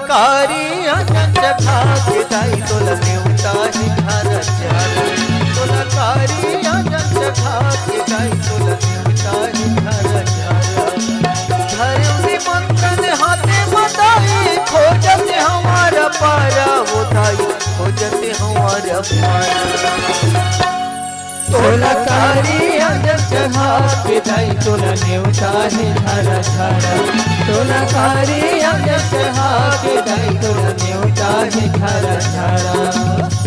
कारी आनंद भाग्य दाई तुला नेवता हे झार झार तुला कारी आनंद भाग्य दाई तुला नेवता हे झार झार धर्मी मंथन हाथे मदाई खोजते हमारा पारा वो दाई खोजते हमारा पारा तोला कारी आनंद भाग्य दाई तुला नेवता हे झार झार तोला कारी आनंद भाग्य दाई तुला नेवता हे झार झार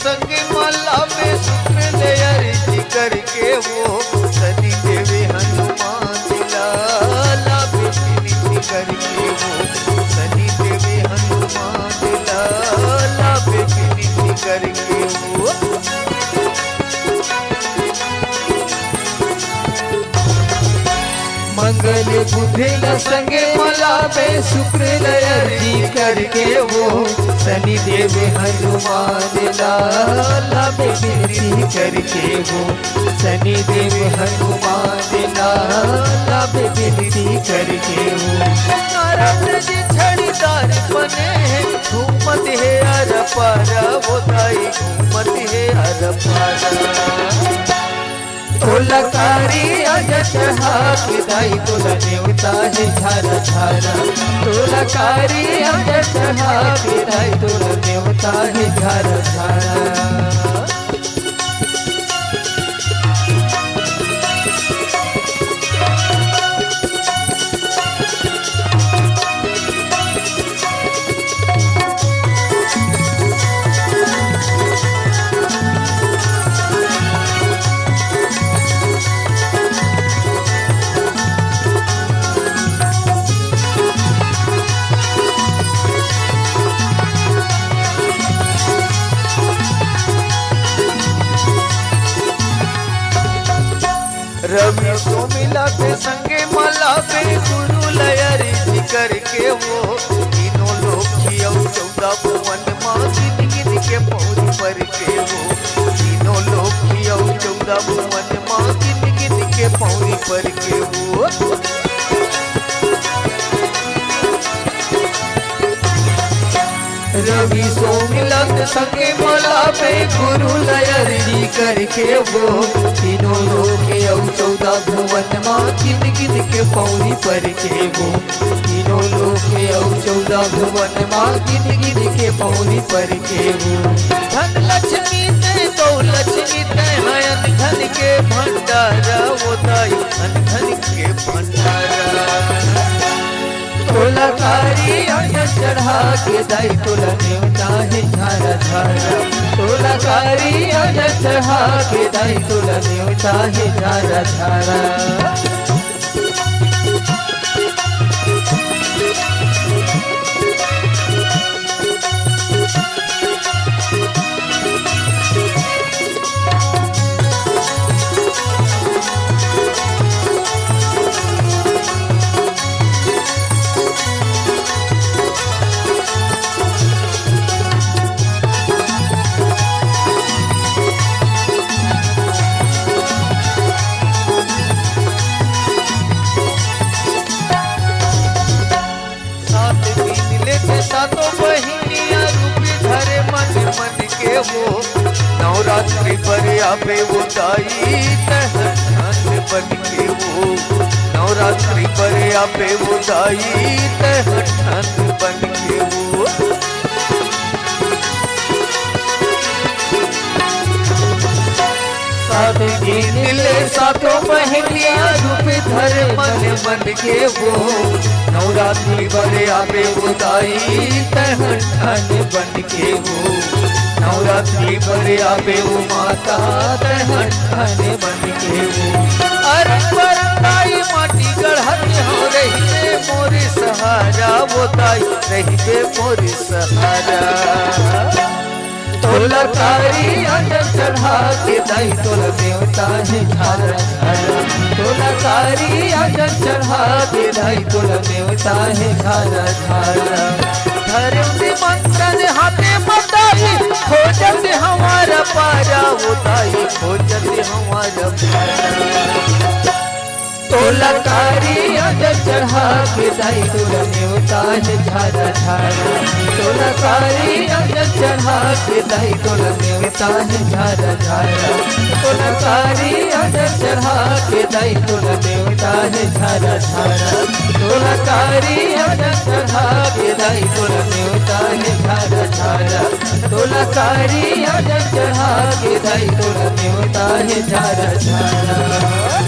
संगे माला में शुक्र दयारी करके वो सनी देवी हनुमान लाला बेटी करके वो सनी देवी हनुमान लाला बेटी करके वो मंगल बुधेल संगे मला में शुक्र दयारी करके वो शनि देव हनुमान लाला बेटी करके वो शनि देव हनुमान लाला बेटी करके वो नारद जी छड़ीदार बने घूमत है अर पारा वो दाई घूमत है अर पारा तोला कारी आनंद भाग्य दाई तुला नेवता हे झार झार तोला कारी आनंद भाग्य दाई तुला नेवता हे झार झार रवि सोमिला के संगे माला पे गुरु लयरी जी करके वो तीनों लोग खियो 14 भुवन माँ गिन गिन के पौरी पर के वो तीनों लोग खियो 14 भुवन माँ गिन गिन के पौरी पर के वो रवि सोमिलक संगे माला पे गुरु लयरी करके वो तीनों लोग 14 भुवन माँ गिन गिन के पौरी पर के वो तीनों लोग 14 भुवन माँ गिन गिन के पौरी पर के वो धन लक्ष्मी ते तो लक्ष्मी ते हयन धन के भंडारा वो दाई धन के भंडारा तोला कारी आनंद चढ़ा के दाई तुला नेवता हे झार झार तोला कारी आनंद चढ़ा के दाई तुला नेवता हे झार झार सातों बहिनिया रूपी धरे मन मन के वो नवरात्रि पर आवे वो दाई तहन बन के वो नवरात्रि पर आवे वो दाई तहन बन के वो सात गिनले सातों बहिनिया रूप धर मन मन के वो नवरात्रि बड़े आवे वो दाई तहन ठन बन के वो नवरात्रि बड़े आवे वो माता तहन ठन बन के वो अरे बरताई माटी गढ़ते हो रही बे मोरे सहारा वो ताई रही बे मोरे सहारा तोला कारी अजब चढ़ा के दाई तोला देवता है झारा झारा तोला कारी अजब चढ़ा के दाई तोला देवता है झारा झारा धर्म से मंत्र हाथे बताई खोजत हमारा पारा वो ताई खोजत हमारा पारा तोला कारी अजब चढ़ा के दाई तोला देवता है झारा झारा तोला कारी अजब चढ़ा के दाई तोला देवता है झारा झारा तोला कारी अजब चढ़ा के दाई तोला देवता है झारा झारा तोला कारी अजब चढ़ा के दाई तोला देवता है झारा झारा तोला कारी अजब चढ़ा के दाई तोला देवता है झारा झारा